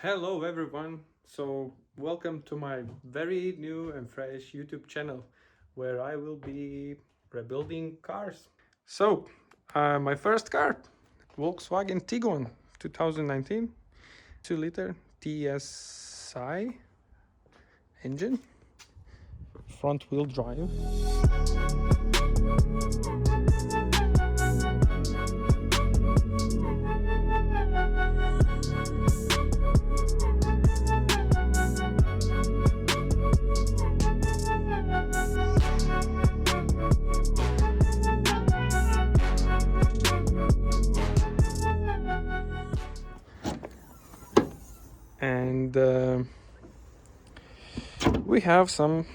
Hello everyone, so welcome to my very new and fresh YouTube channel where I will be rebuilding cars. So, my first car, Volkswagen Tiguan 2019, 2-liter TSI engine, front wheel drive. And we have some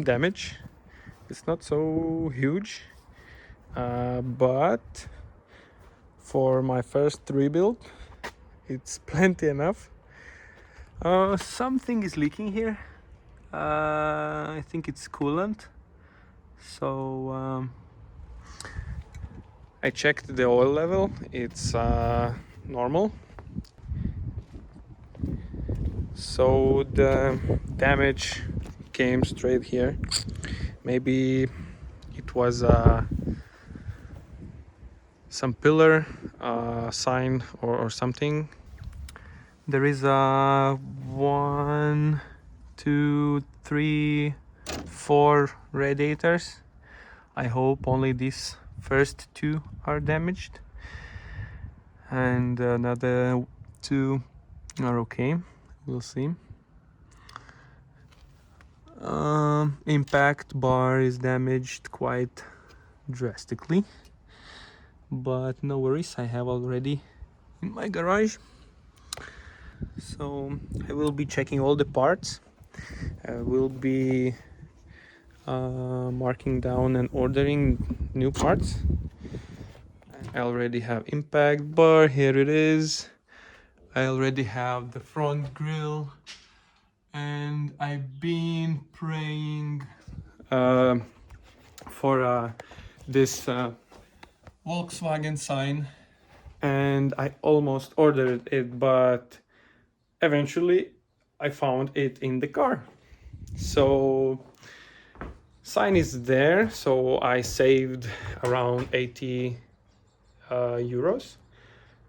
damage. It's not so huge, but for my first rebuild it's plenty enough. Something is leaking here. I think it's coolant, so I checked the oil level. It's normal. So the damage came straight here. Maybe it was some pillar sign or something. There is a 1, 2, 3, 4 radiators. I hope only these first two are damaged, and another two are okay. We'll see. Impact bar is damaged quite drastically, but no worries, I have already in my garage. So I will be checking all the parts. I will be marking down and ordering new parts. I already have impact bar, here it is. I already have the front grille, and I've been praying for this Volkswagen sign, and I almost ordered it, but eventually I found it in the car. So sign is there, so I saved around 80 euros,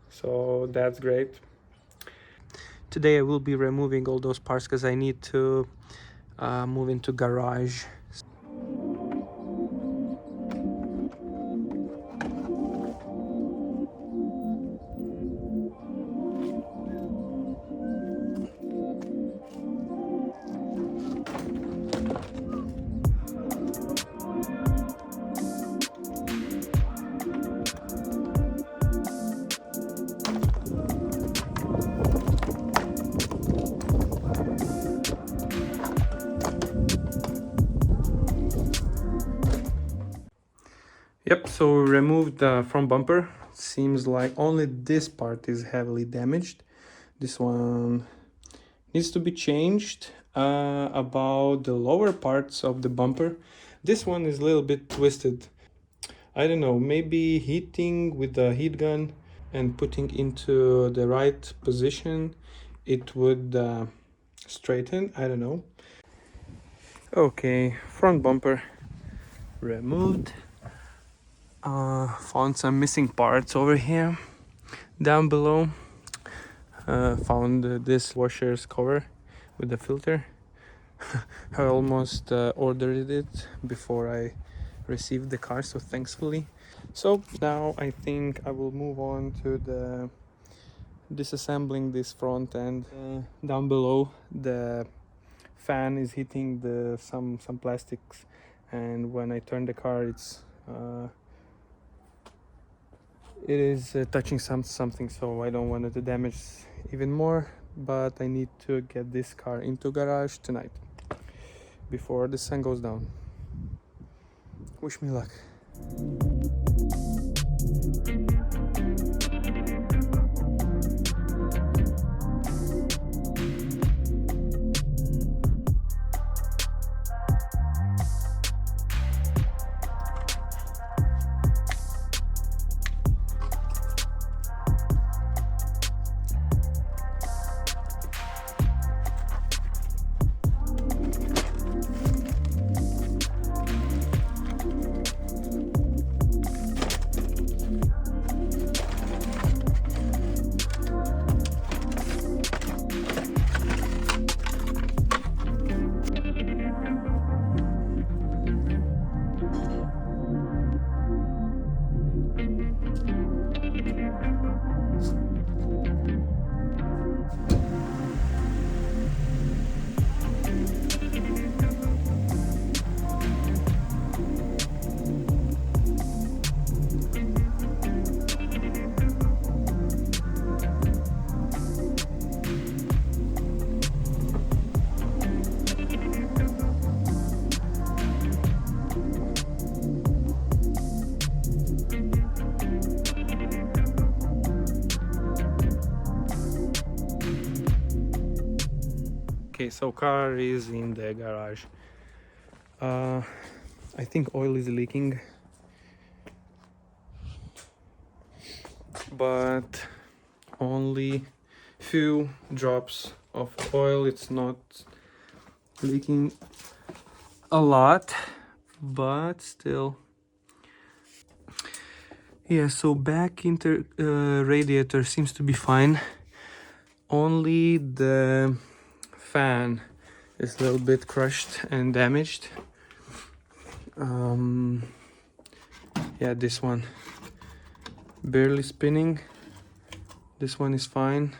so that's great. Today I will be removing all those parts because I need to move into garage. Yep, so we removed the front bumper. Seems like only this part is heavily damaged. This one needs to be changed. About the lower parts of the bumper, this one is a little bit twisted. I don't know, maybe heating with the heat gun and putting into the right position, it would straighten. I don't know. Okay, front bumper removed. Found some missing parts over here. Down below, found this washer's cover with the filter. I almost ordered it before I received the car, so thankfully. So now I think I will move on to the disassembling this front end. Down below, the fan is hitting the some plastics, and when I turn the car, it is touching something, so I don't want it to damage even more. But I need to get this car into garage tonight before the sun goes down. Wish me luck. Okay, so car is in the garage. I think oil is leaking, but only few drops of oil. It's not leaking a lot, but still. Yeah, so back radiator seems to be fine. Only the fan is a little bit crushed and damaged. Yeah, this one barely spinning. This one is fine,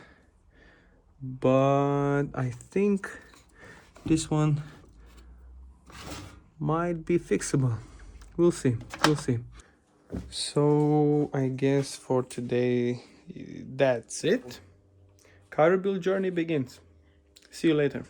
but I think this one might be fixable. We'll see. So I guess for today that's it. Car rebuild journey begins. See you later.